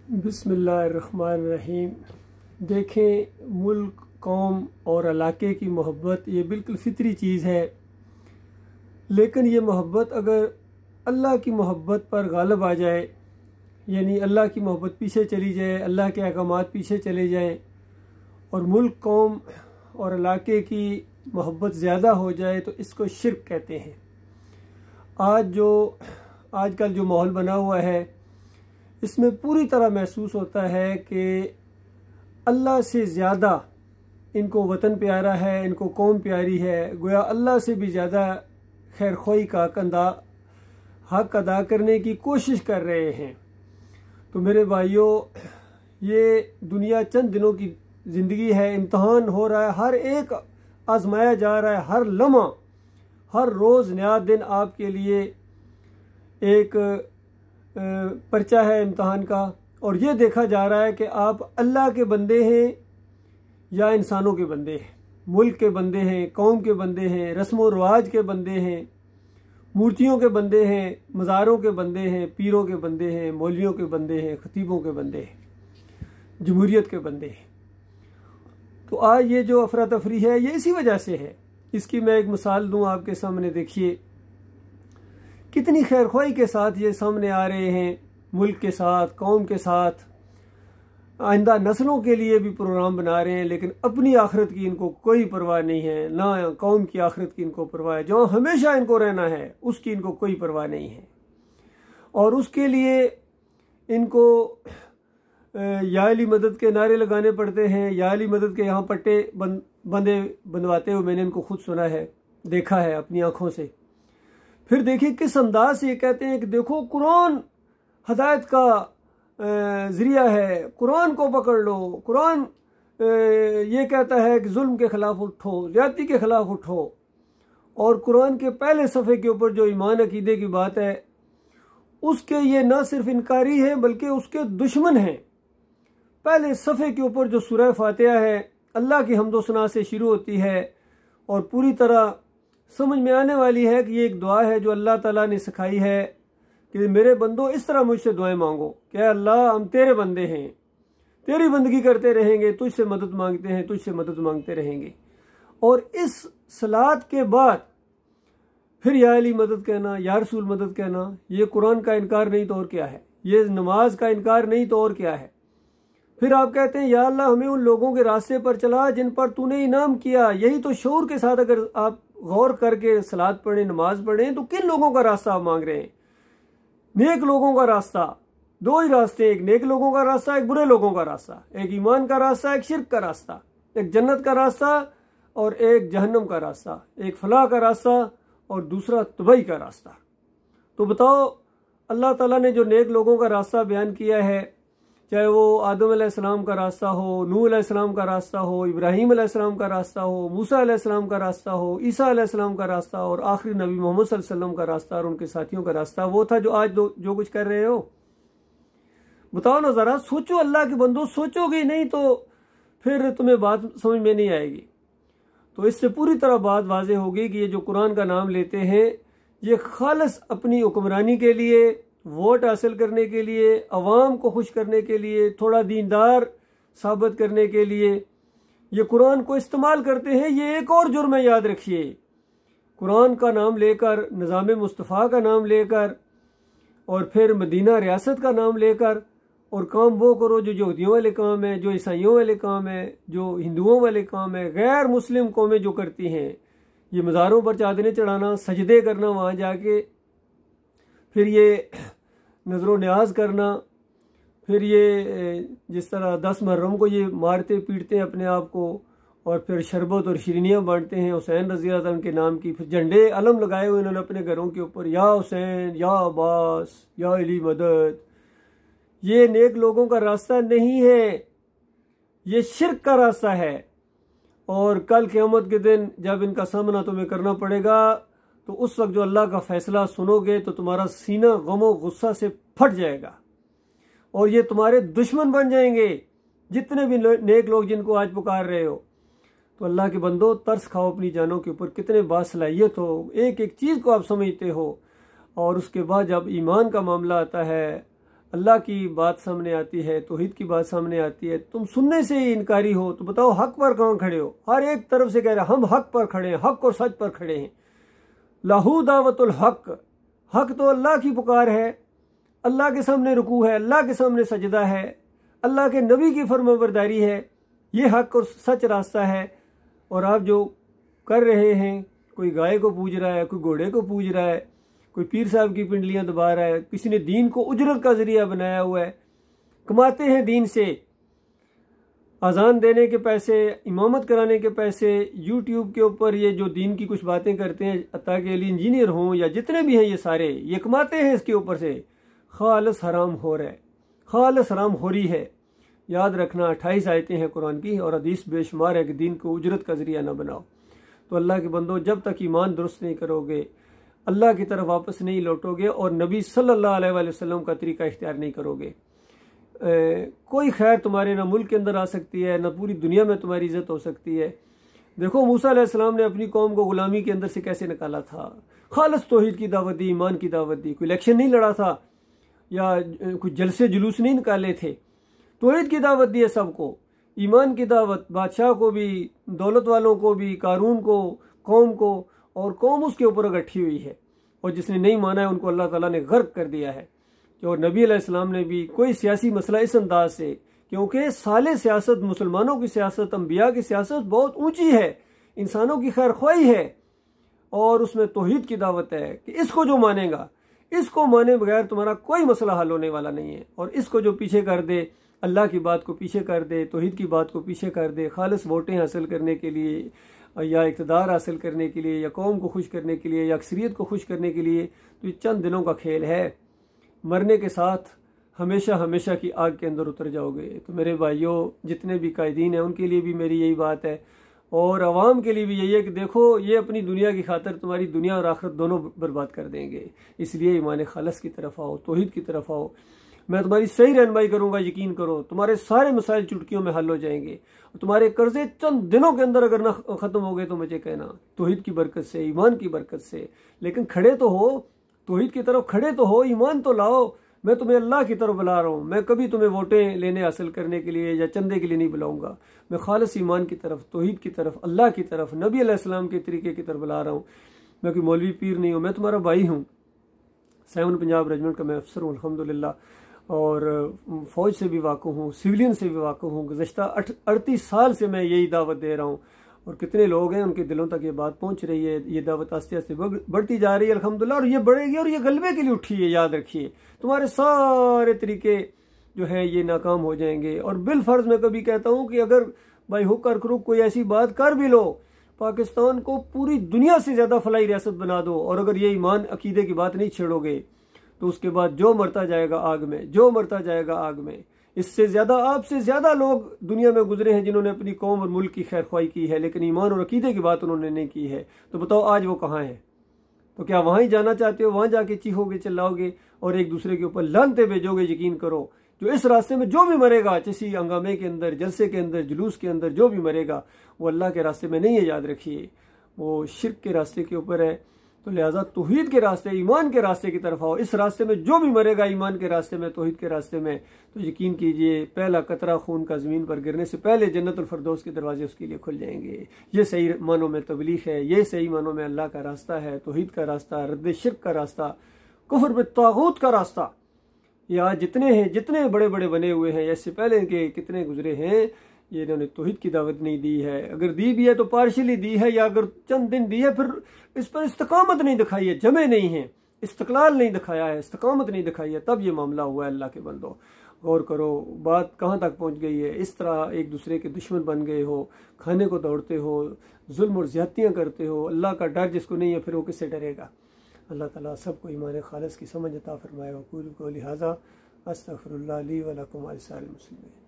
बिस्मिल्लाहिर्रहमानिर्रहीम। देखें, मुल्क, कौम और इलाके की मोहब्बत ये बिल्कुल फितरी चीज़ है, लेकिन ये मोहब्बत अगर अल्लाह की मोहब्बत पर गालिब आ जाए, यानी अल्लाह की मोहब्बत पीछे चली जाए, अल्लाह के अहकामात पीछे चले जाएं और मुल्क, कौम और इलाके की मोहब्बत ज़्यादा हो जाए तो इसको शिर्क कहते हैं। आजकल जो माहौल बना हुआ है इसमें पूरी तरह महसूस होता है कि अल्लाह से ज़्यादा इनको वतन प्यारा है, इनको कौम प्यारी है। गोया अल्लाह से भी ज़्यादा खैर ख्वाही का हक अदा करने की कोशिश कर रहे हैं। तो मेरे भाइयों, ये दुनिया चंद दिनों की ज़िंदगी है, इम्तहान हो रहा है, हर एक आजमाया जा रहा है, हर लम्हा, हर रोज़ नया दिन आपके लिए एक पर्चा है इम्तहान का। और ये देखा जा रहा है कि आप अल्लाह के बंदे हैं या इंसानों के बंदे हैं, मुल्क के बंदे हैं, कौम के बंदे हैं, रस्म व रिवाज के बंदे हैं, मूर्तियों के बंदे हैं, मज़ारों के बंदे हैं, पीरों के बंदे हैं, मौलवियों के बंदे हैं, खतीबों के बंदे हैं, जमहूरियत के बंदे हैं। तो आज ये जो अफरा तफरी है ये इसी वजह से है। इसकी मैं एक मिसाल दूँ आपके सामने। देखिए कितनी खैरख्वाही के साथ ये सामने आ रहे हैं, मुल्क के साथ, कौम के साथ, आइंदा नस्लों के लिए भी प्रोग्राम बना रहे हैं, लेकिन अपनी आखिरत की इनको कोई परवाह नहीं है, ना कौम की आखिरत की इनको परवाह है। जो हमेशा इनको रहना है उसकी इनको कोई परवाह नहीं है। और उसके लिए इनको या अली मदद के नारे लगाने पड़ते हैं। या अली मदद के यहाँ पट्टे बंधवाते हुए मैंने इनको खुद सुना है, देखा है अपनी आँखों से। फिर देखिए किस अंदाज से ये कहते हैं कि देखो कुरान हदायत का ज़रिया है, कुरान को पकड़ लो। कुरान ये कहता है कि जुल्म के ख़िलाफ़ उठो, ज़्यादती के ख़िलाफ़ उठो। और कुरान के पहले सफ़े के ऊपर जो ईमान अकीदे की बात है उसके ये न सिर्फ इनकारी है बल्कि उसके दुश्मन हैं। पहले सफ़े के ऊपर जो सूरह फातिहा है अल्लाह की हम्दो सना से शुरू होती है और पूरी तरह समझ में आने वाली है कि ये एक दुआ है जो अल्लाह ताला ने सिखाई है कि मेरे बंदो इस तरह मुझसे दुआएं मांगो कि अल्लाह हम तेरे बंदे हैं, तेरी बंदगी करते रहेंगे, तुझसे मदद मांगते हैं, तुझसे मदद मांगते रहेंगे। और इस सलात के बाद फिर या अली मदद कहना, या रसूल मदद कहना, ये कुरान का इनकार नहीं तो और क्या है, ये नमाज का इनकार नहीं तो और क्या है। फिर आप कहते हैं या अल्लाह हमें उन लोगों के रास्ते पर चला जिन पर तूने इनाम किया। यही तो शऊर के साथ अगर आप गौर करके सलात पढ़ें, नमाज पढ़ें, तो किन लोगों का रास्ता आप मांग रहे हैं? नेक लोगों का रास्ता। दो ही रास्ते, एक नेक लोगों का रास्ता, एक बुरे लोगों का रास्ता, एक ईमान का रास्ता, एक शिर्क का रास्ता, एक जन्नत का रास्ता और एक जहन्नम का रास्ता, एक फलाह का रास्ता और दूसरा तबाही का रास्ता। तो बताओ, अल्लाह ताला ने जो नेक लोगों का रास्ता बयान किया है, चाहे वो आदम अलैहिस्सलाम का रास्ता हो, नूह अलैहिस्सलाम का रास्ता हो, इब्राहीम अलैहिस्सलाम का रास्ता हो, मूसा अलैहिस्सलाम का रास्ता हो, ईसा अलैहिस्सलाम का रास्ता और आखिरी नबी मोहम्मद सल्लल्लाहु अलैहि वसल्लम का रास्ता और उनके साथियों का रास्ता, वो था जो आज जो कुछ कर रहे हो। बताओ ना ज़रा, सोचो अल्लाह के बंदो, सोचोगे नहीं तो फिर तुम्हें बात समझ में नहीं आएगी। तो इससे पूरी तरह बात वाज़ेह होगी कि ये जो कुरान का नाम लेते हैं ये खालिस अपनी हुक्मरानी के लिए, वोट हासिल करने के लिए, अवाम को खुश करने के लिए, थोड़ा दीनदार साबित करने के लिए ये कुरान को इस्तेमाल करते हैं। ये एक और जुर्म है, याद रखिए। कुरान का नाम लेकर, निज़ाम मुस्तफ़ा का नाम लेकर और फिर मदीना रियासत का नाम लेकर और काम वो करो जो यहूदियों वाले काम है, जो ईसाइयों वाले काम है, जो हिंदुओं वाले काम है, गैर मुस्लिम कौमें जो करती हैं। ये मज़ारों पर चादरें चढ़ाना, सजदे करना वहाँ जाके, फिर ये नज़रो न्याज करना, फिर ये जिस तरह 10 मुहर्रम को ये मारते पीटते हैं अपने आप को और फिर शरबत और शीरनियाँ बांटते हैं हुसैन रज़ी अल्लाह अन्हु के नाम की। फिर झंडे अलम लगाए हुए इन्होंने अपने घरों के ऊपर, या हुसैन, या अब्बास, या अली मदद। ये नेक लोगों का रास्ता नहीं है, ये शिर्क का रास्ता है। और कल क़यामत के दिन जब इनका सामना तुम्हें करना पड़ेगा तो उस वक्त जो अल्लाह का फ़ैसला सुनोगे तो तुम्हारा सीना गमो गुस्सा से फट जाएगा और ये तुम्हारे दुश्मन बन जाएंगे, जितने भी नेक लोग जिनको आज पुकार रहे हो। तो अल्लाह के बंदो, तरस खाओ अपनी जानों के ऊपर, कितने बासलाहियत हो, एक एक चीज़ को आप समझते हो। और उसके बाद जब ईमान का मामला आता है, अल्लाह की बात सामने आती है, तौहीद की बात सामने आती है, तुम सुनने से ही इनकारी हो, तो बताओ हक पर कहाँ खड़े हो? हर एक तरफ से कह रहे हैं हम हक पर खड़े हैं, हक और सच पर खड़े हैं। लाहू दावतुल हक, हक तो अल्लाह की पुकार है, अल्लाह के सामने रुकू है, अल्लाह के सामने सजदा है, अल्लाह के नबी की फरमाबरदारी है, ये हक और सच रास्ता है। और आप जो कर रहे हैं, कोई गाय को पूज रहा है, कोई घोड़े को पूज रहा है, कोई पीर साहब की पिंडलियां दबा रहा है, किसी ने दीन को उजरत का जरिया बनाया हुआ है, कमाते हैं दीन से, अजान देने के पैसे, इमामत कराने के पैसे, यूट्यूब के ऊपर ये जो दीन की कुछ बातें करते हैं ताकि अली इंजीनियर हों या जितने भी हैं ये सारे ये कमाते हैं इसके ऊपर से। खालिस हराम हो रहा है, खालिस हराम हो रही है। याद रखना 28 आयतें हैं कुरान की और हदीस बेशुमार है कि दीन को उजरत का जरिया ना बनाओ। तो अल्लाह के बंदो, जब तक ईमान दुरुस्त नहीं करोगे, अल्लाह की तरफ वापस नहीं लौटोगे और नबी सल्लल्लाहु अलैहि वसल्लम का तरीका इख्तियार नहीं करोगे, कोई खैर तुम्हारे ना मुल्क के अंदर आ सकती है, ना पूरी दुनिया में तुम्हारी इज्जत हो सकती है। देखो मूसा अलैहिस्सलाम ने अपनी कौम को गुलामी के अंदर से कैसे निकाला था, खालिस तौहीद की दावत दी, ईमान की दावत दी, कोई इलेक्शन नहीं लड़ा था या कुछ जलसे जुलूस नहीं निकाले थे, तौहीद की दावत दी है सबको, ईमान की दावत, बादशाह को भी, दौलत वालों को भी, कारून को, कौम को, और कौम उसके ऊपर इकट्ठी हुई है और जिसने नहीं माना है उनको अल्लाह ताला ने गर्क कर दिया है। और नबी अलैहिस्सलाम ने भी कोई सियासी मसला इस अंदाज से, क्योंकि साले सियासत, मुसलमानों की सियासत, अंबिया की सियासत बहुत ऊंची है, इंसानों की खैर ख्वाही है और उसमें तौहीद की दावत है कि इसको जो मानेगा, इसको माने बगैर तुम्हारा कोई मसला हल होने वाला नहीं है। और इसको जो पीछे कर दे, अल्लाह की बात को पीछे कर दे, तौहीद की बात को पीछे कर दे, खालिस वोटें हासिल करने के लिए या इक़्तिदार हासिल करने के लिए या कौम को खुश करने के लिए या अक्सरियत को खुश करने के लिए, तो ये चंद दिनों का खेल है। मरने के साथ हमेशा हमेशा की आग के अंदर उतर जाओगे। तो मेरे भाइयों, जितने भी कायदीन हैं उनके लिए भी मेरी यही बात है और अवाम के लिए भी यही है कि देखो ये अपनी दुनिया की खातिर तुम्हारी दुनिया और आखिरत दोनों बर्बाद कर देंगे, इसलिए ईमान खालिस की तरफ आओ, तौहीद की तरफ आओ। मैं तुम्हारी सही रहनुमाई करूंगा, यकीन करो तुम्हारे सारे मसाइल चुटकियों में हल हो जाएंगे। तुम्हारे कर्जे चंद दिनों के अंदर अगर ना खत्म हो गए तो मुझे कहना, तौहीद की बरकत से, ईमान की बरकत से। लेकिन खड़े तो हो, तौहीद की तरफ खड़े तो हो, ईमान तो लाओ। मैं तुम्हें अल्लाह की तरफ बुला रहा हूँ, मैं कभी तुम्हें वोटें लेने हासिल करने के लिए या चंदे के लिए नहीं बुलाऊंगा। मैं खालिस ईमान की तरफ, तौहीद की तरफ, अल्लाह की तरफ, नबी अलैहिस्सलाम के तरीके की तरफ बुला रहा हूँ। मैं कोई मौलवी पीर नहीं हूँ, मैं तुम्हारा भाई हूँ। 7 पंजाब रेजिमेंट का मैं अफसर हूँ अल्हम्दुलिल्लाह, और फ़ौज से भी वाक़िफ़ हूँ, सिविलियन से भी वाक़िफ़ हूँ। गुज़श्ता 38 साल से मैं यही दावत दे रहा हूँ और कितने लोग हैं उनके दिलों तक ये बात पहुँच रही है। ये दावत आस्ते आस्ते बढ़ती जा रही है अल्हम्दुलिल्लाह, और ये बढ़ेगी और ये गलबे के लिए उठी है। याद रखिए, तुम्हारे सारे तरीके जो है ये नाकाम हो जाएंगे। और बिलफर्ज मैं कभी कहता हूँ कि अगर भाई हुक और क्रुक कोई ऐसी बात कर भी लो, पाकिस्तान को पूरी दुनिया से ज़्यादा फलाई रियासत बना दो, और अगर ये ईमान अकीदे की बात नहीं छेड़ोगे तो उसके बाद जो मरता जाएगा आग में, जो मरता जाएगा आग में। इससे ज़्यादा, आपसे ज़्यादा लोग दुनिया में गुजरे हैं जिन्होंने अपनी कौम और मुल्क की खैर ख्वाही की है, लेकिन ईमान और अकीदे की बात उन्होंने नहीं की है। तो बताओ आज वो कहाँ है? तो क्या वहाँ ही जाना चाहते हो? वहाँ जाके चीखोगे, चिल्लाओगे और एक दूसरे के ऊपर लानते भेजोगे? यकीन करो, जो इस रास्ते में जो भी मरेगा, किसी हंगामे के अंदर, जलसे के अंदर, जुलूस के अंदर जो भी मरेगा, वो अल्लाह के रास्ते में नहीं है। याद रखिए, वो शिर्क के रास्ते के ऊपर है। तो लिहाजा तौहीद के रास्ते, ईमान के रास्ते की तरफ आओ। इस रास्ते में जो भी मरेगा, ईमान के रास्ते में, तौहीद के रास्ते में, तो यकीन कीजिए पहला कतरा खून का ज़मीन पर गिरने से पहले जन्नतुल फिरदौस के दरवाजे उसके लिए खुल जाएंगे। ये सही मानों में तबलीग है, ये सही मानों में अल्लाह का रास्ता है, तौहीद का रास्ता, रद्द शिर्क का रास्ता, कुफ्र बित तागूत का रास्ता। ये आज जितने हैं, जितने बड़े बड़े बने हुए हैं, इससे पहले के कितने गुजरे हैं, ये इन्होंने तौहीद की दावत नहीं दी है। अगर दी भी है तो पार्शली दी है, या अगर चंद दिन दी है फिर इस पर इस्तकामत नहीं दिखाई है, जमे नहीं है, इस्तकलाल नहीं दिखाया है, इस्तकामत नहीं दिखाई है, तब ये मामला हुआ है। अल्लाह के बंदो गौर करो, बात कहाँ तक पहुँच गई है। इस तरह एक दूसरे के दुश्मन बन गए हो, खाने को दौड़ते हो, जुल्म और ज़्यादतियाँ करते हो। अल्लाह का डर जिसको नहीं है फिर वो किससे डरेगा? अल्लाह ताला सबको ईमान खालिस की समझ अता फरमाए। वक़ूलू क़ौली हाज़ा अस्तग़फ़िरुल्लाह ली व लकुम व लिसाइरिल मुस्लिमीन।